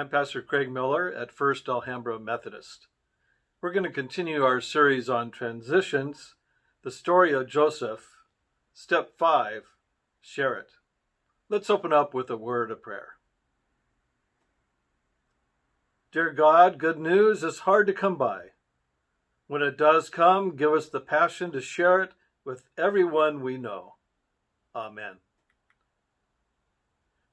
I'm Pastor Craig Miller at First Alhambra Methodist. We're going to continue our series on transitions, the story of Joseph. Step 5, share it. Let's open up with a word of prayer. Dear God, good news is hard to come by. When it does come, give us the passion to share it with everyone we know. Amen.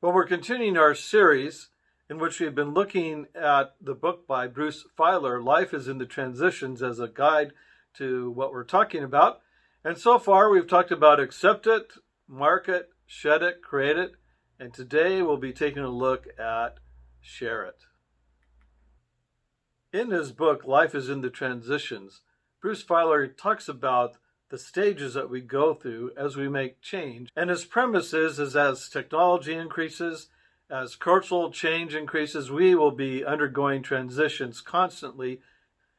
Well, we're continuing our series in which we've been looking at the book by Bruce Feiler, Life is in the Transitions, as a guide to what we're talking about. And so far, we've talked about accept it, mark it, shed it, create it, and today we'll be taking a look at share it. In his book, Life is in the Transitions, Bruce Feiler talks about the stages that we go through as we make change. And his premise is as technology increases, as cultural change increases, we will be undergoing transitions constantly.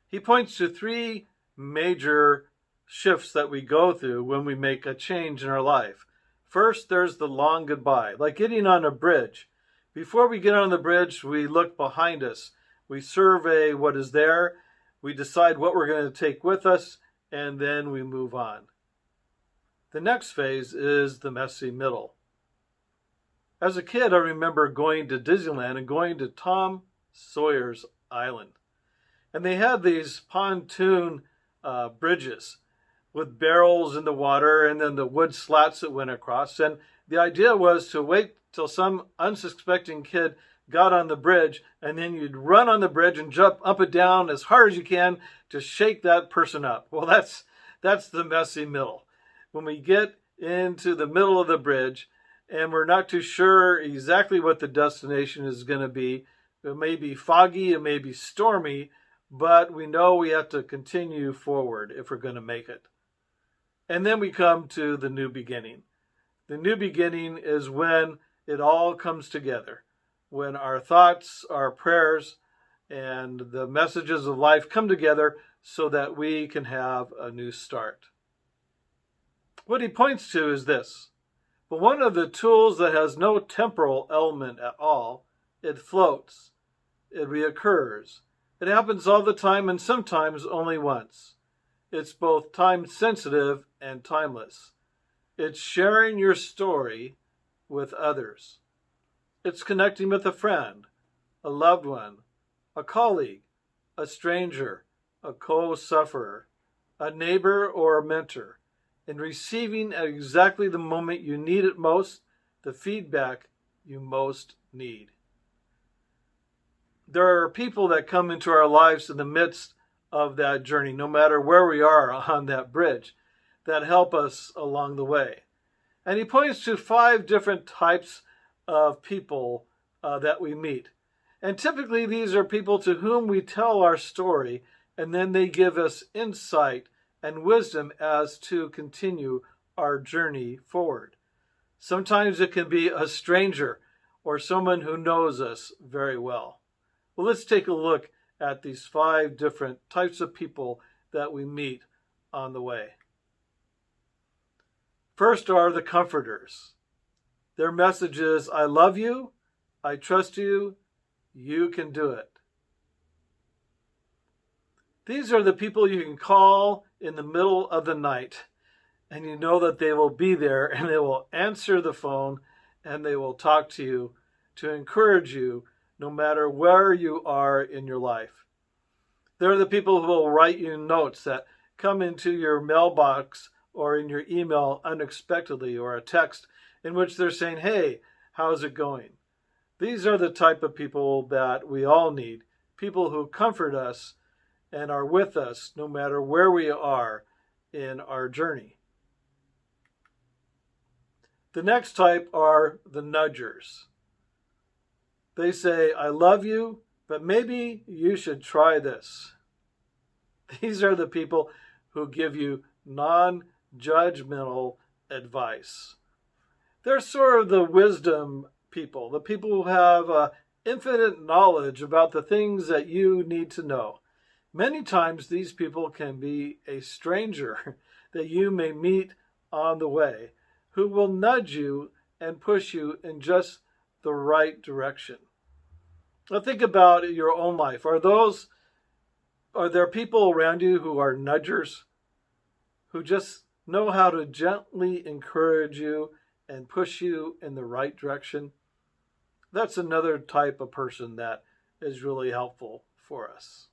He points to three major shifts that we go through when we make a change in our life. First, there's the long goodbye, like getting on a bridge. Before we get on the bridge, we look behind us. We survey what is there. We decide what we're going to take with us, and then we move on. The next phase is the messy middle. As a kid, I remember going to Disneyland and going to Tom Sawyer's Island. And they had these pontoon bridges with barrels in the water and then the wood slats that went across. And the idea was to wait till some unsuspecting kid got on the bridge, and then you'd run on the bridge and jump up and down as hard as you can to shake that person up. Well, that's the messy middle. When we get into the middle of the bridge and we're not too sure exactly what the destination is going to be, it may be foggy, it may be stormy, but we know we have to continue forward if we're going to make it. And then we come to the new beginning. The new beginning is when it all comes together, when our thoughts, our prayers, and the messages of life come together so that we can have a new start. What he points to is this. But one of the tools that has no temporal element at all, it floats, it reoccurs. It happens all the time and sometimes only once. It's both time-sensitive and timeless. It's sharing your story with others. It's connecting with a friend, a loved one, a colleague, a stranger, a co-sufferer, a neighbor or a mentor, and receiving at exactly the moment you need it most, the feedback you most need. There are people that come into our lives in the midst of that journey, no matter where we are on that bridge, that help us along the way. And he points to 5 different types of people that we meet. And typically these are people to whom we tell our story, and then they give us insight and wisdom as to continue our journey forward. Sometimes it can be a stranger or someone who knows us very well. Well, let's take a look at these 5 different types of people that we meet on the way. First are the comforters. Their message is, I love you, I trust you, you can do it. These are the people you can call in the middle of the night, and you know that they will be there, and they will answer the phone, and they will talk to you to encourage you no matter where you are in your life. They're the people who will write you notes that come into your mailbox or in your email unexpectedly, or a text in which they're saying, hey, how's it going? These are the type of people that we all need, people who comfort us and are with us no matter where we are in our journey. The next type are the nudgers. They say, I love you, but maybe you should try this. These are the people who give you non-judgmental advice. They're sort of the wisdom people, the people who have infinite knowledge about the things that you need to know. Many times these people can be a stranger that you may meet on the way, who will nudge you and push you in just the right direction. Now think about your own life. Are there people around you who are nudgers, who just know how to gently encourage you and push you in the right direction? That's another type of person that is really helpful for us.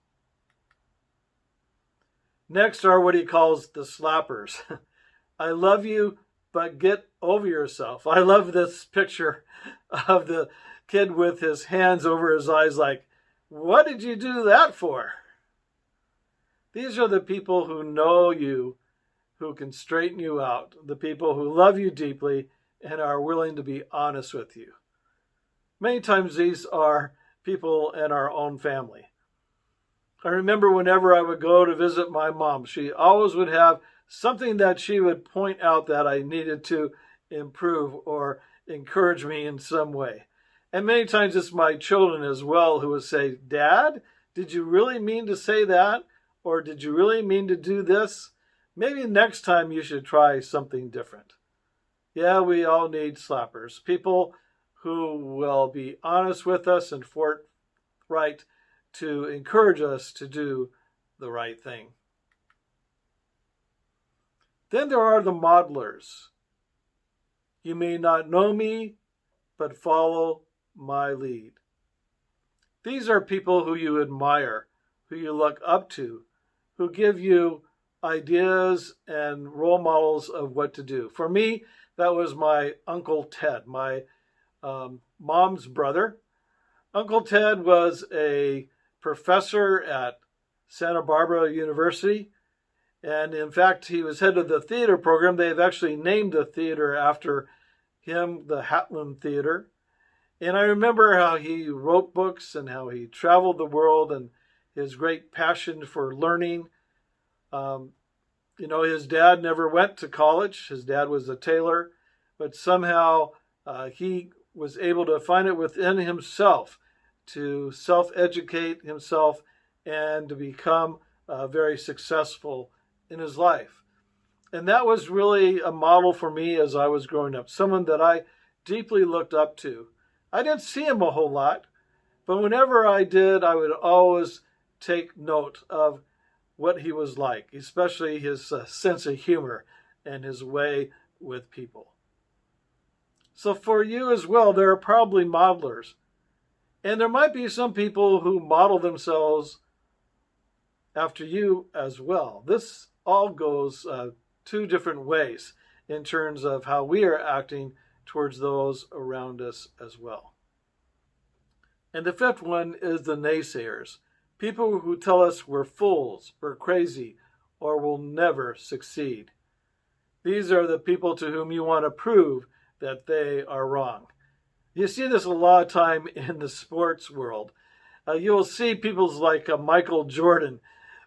Next are what he calls the slappers. I love you, but get over yourself. I love this picture of the kid with his hands over his eyes, like, what did you do that for? These are the people who know you, who can straighten you out, the people who love you deeply and are willing to be honest with you. Many times these are people in our own family. I remember whenever I would go to visit my mom, she always would have something that she would point out that I needed to improve or encourage me in some way. And many times it's my children as well who would say, Dad, did you really mean to say that? Or did you really mean to do this? Maybe next time you should try something different. Yeah, we all need slappers, people who will be honest with us and forthright to encourage us to do the right thing. Then there are the modelers. You may not know me, but follow my lead. These are people who you admire, who you look up to, who give you ideas and role models of what to do. For me, that was my Uncle Ted, my mom's brother. Uncle Ted was a professor at Santa Barbara University, and in fact, he was head of the theater program. They've actually named the theater after him, the Hatland Theater. And I remember how he wrote books and how he traveled the world and his great passion for learning. His dad never went to college. His dad was a tailor, but somehow he was able to find it within himself to self-educate himself and to become very successful in his life. And that was really a model for me as I was growing up, someone that I deeply looked up to. I didn't see him a whole lot, but whenever I did, I would always take note of what he was like, especially his sense of humor and his way with people. So for you as well, there are probably modelers. And there might be some people who model themselves after you as well. This all goes two different ways in terms of how we are acting towards those around us as well. And the fifth one is the naysayers. People who tell us we're fools, we're crazy, or will never succeed. These are the people to whom you want to prove that they are wrong. You see this a lot of time in the sports world. You'll see people like Michael Jordan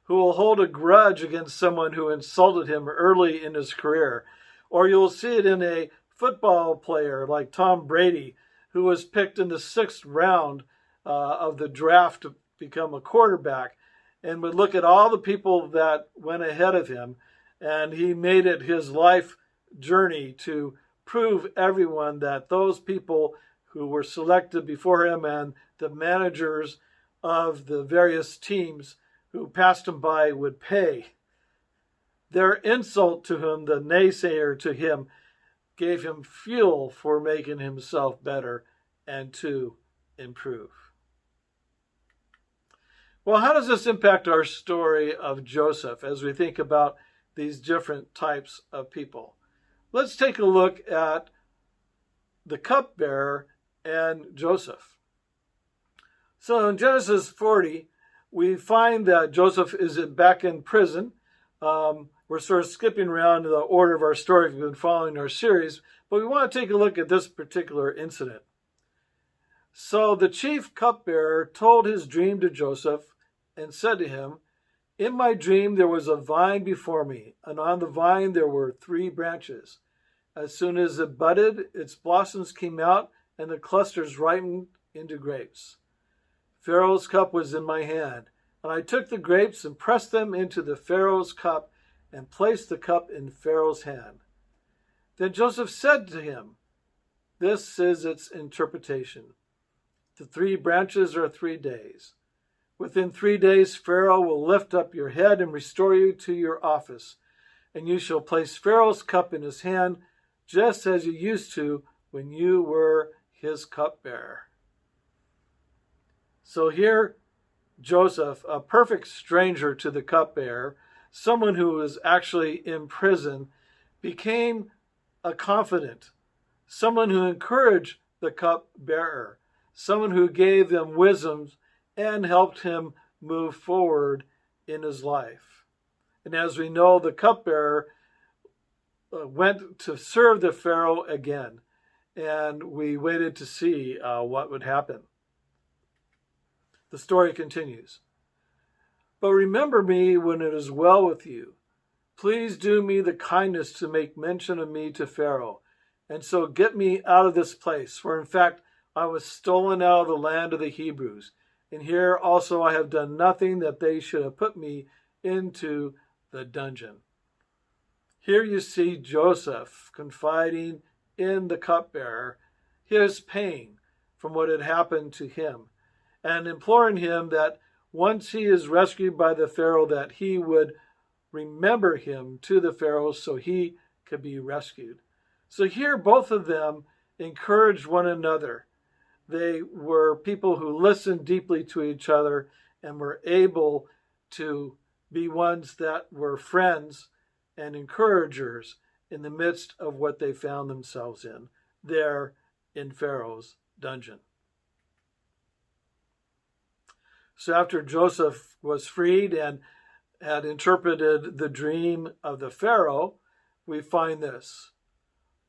who will hold a grudge against someone who insulted him early in his career. Or you'll see it in a football player like Tom Brady, who was picked in the 6th round of the draft to become a quarterback, and would look at all the people that went ahead of him, and he made it his life journey to prove everyone that those people who were selected before him and the managers of the various teams who passed him by would pay. Their insult to him, the naysayer to him, gave him fuel for making himself better and to improve. Well, how does this impact our story of Joseph as we think about these different types of people? Let's take a look at the cupbearer and Joseph. So in Genesis 40, we find that Joseph is back in prison. We're sort of skipping around the order of our story if you've been following our series, but we want to take a look at this particular incident. So the chief cupbearer told his dream to Joseph and said to him, "In my dream there was a vine before me, and on the vine there were 3 branches. As soon as it budded, its blossoms came out, and the clusters ripened into grapes. Pharaoh's cup was in my hand, and I took the grapes and pressed them into the Pharaoh's cup and placed the cup in Pharaoh's hand." Then Joseph said to him, "This is its interpretation. The 3 branches are 3 days. Within 3 days, Pharaoh will lift up your head and restore you to your office, and you shall place Pharaoh's cup in his hand, just as you used to when you were his cupbearer. So here, Joseph, a perfect stranger to the cupbearer, someone who was actually in prison, became a confidant, someone who encouraged the cupbearer, someone who gave them wisdom and helped him move forward in his life. And as we know, the cupbearer went to serve the Pharaoh again, and we waited to see what would happen. The story continues. But remember me when it is well with you. Please do me the kindness to make mention of me to Pharaoh, and so get me out of this place. For in fact, I was stolen out of the land of the Hebrews, and here also I have done nothing that they should have put me into the dungeon. Here you see Joseph confiding in the cupbearer his pain from what had happened to him, and imploring him that once he is rescued by the Pharaoh, that he would remember him to the Pharaoh so he could be rescued. So here both of them encouraged one another. They were people who listened deeply to each other and were able to be ones that were friends and encouragers in the midst of what they found themselves in, there in Pharaoh's dungeon. So after Joseph was freed and had interpreted the dream of the Pharaoh, we find this.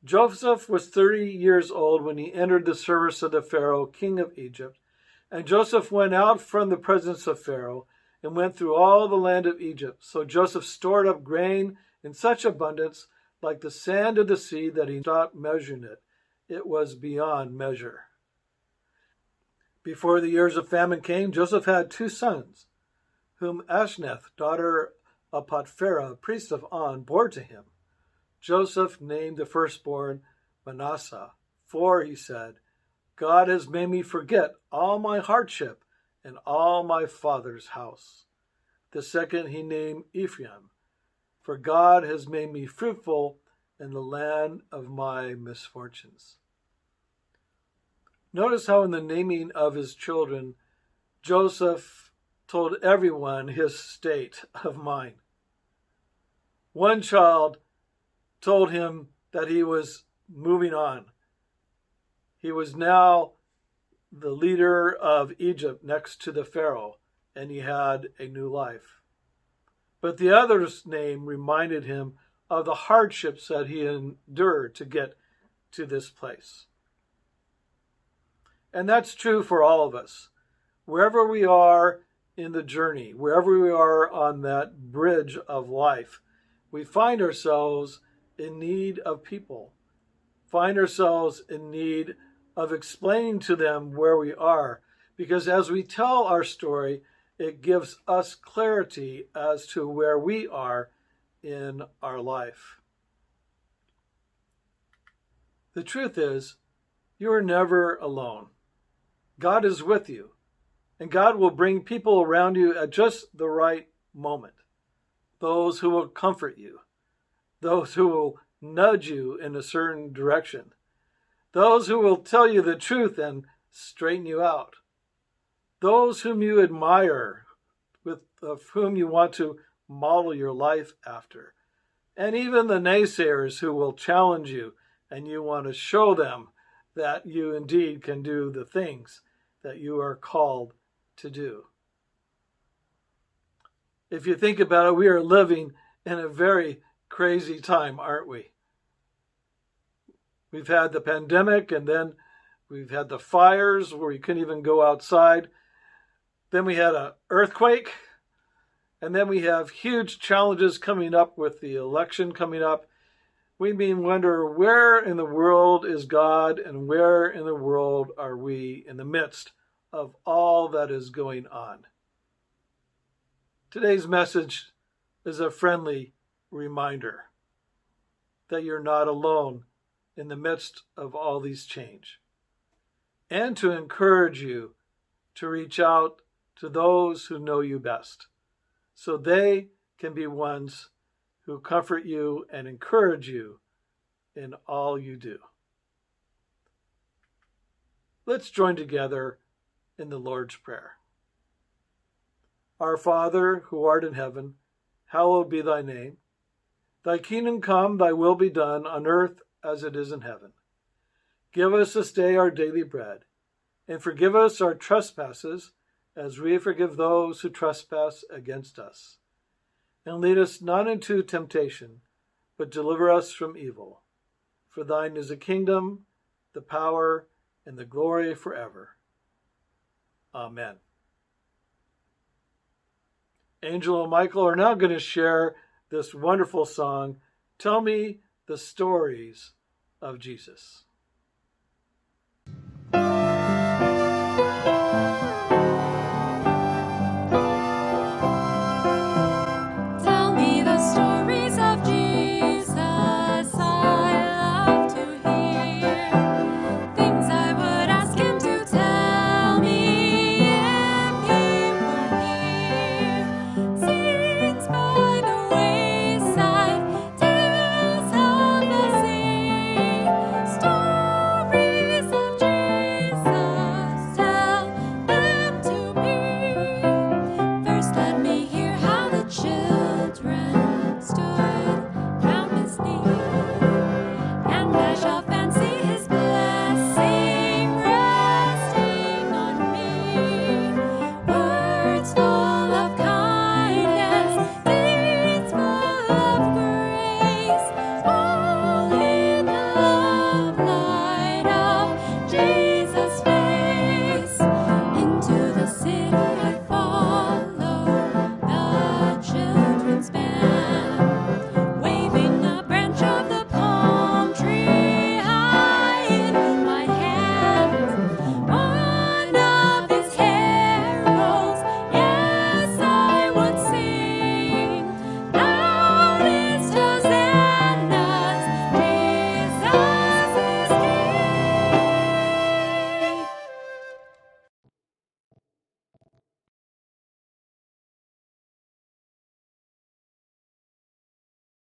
Joseph was 30 years old when he entered the service of the Pharaoh, king of Egypt. And Joseph went out from the presence of Pharaoh and went through all the land of Egypt. So Joseph stored up grain in such abundance, like the sand of the sea, that he stopped measuring it. It was beyond measure. Before the years of famine came, Joseph had 2 sons, whom Asenath, daughter of Potipharah, priest of On, bore to him. Joseph named the firstborn Manasseh, for, he said, God has made me forget all my hardship and all my father's house. The second he named Ephraim, for God has made me fruitful in the land of my misfortunes. Notice how in the naming of his children, Joseph told everyone his state of mind. One child told him that he was moving on. He was now the leader of Egypt next to the Pharaoh, and he had a new life. But the other's name reminded him of the hardships that he endured to get to this place. And that's true for all of us. Wherever we are in the journey, wherever we are on that bridge of life, we find ourselves in need of people, find ourselves in need of explaining to them where we are, because as we tell our story, it gives us clarity as to where we are in our life. The truth is, you are never alone. God is with you, and God will bring people around you at just the right moment. Those who will comfort you, those who will nudge you in a certain direction, those who will tell you the truth and straighten you out, those whom you admire, of whom you want to model your life after, and even the naysayers who will challenge you and you want to show them that you indeed can do the things that you are called to do. If you think about it, we are living in a very crazy time, aren't we? We've had the pandemic, and then we've had the fires where we couldn't even go outside. Then we had an earthquake, and then we have huge challenges coming up with the election coming up. We wonder, where in the world is God, and where in the world are we in the midst of all that is going on? Today's message is a friendly reminder that you're not alone in the midst of all these change. and to encourage you to reach out to those who know you best, so they can be ones who comfort you and encourage you in all you do. Let's join together in the Lord's Prayer. Our Father, who art in heaven, hallowed be thy name. Thy kingdom come, thy will be done on earth as it is in heaven. Give us this day our daily bread, and forgive us our trespasses as we forgive those who trespass against us. And lead us not into temptation, but deliver us from evil. For thine is the kingdom, the power, and the glory forever. Amen. Angel and Michael are now going to share this wonderful song, Tell Me the Stories of Jesus.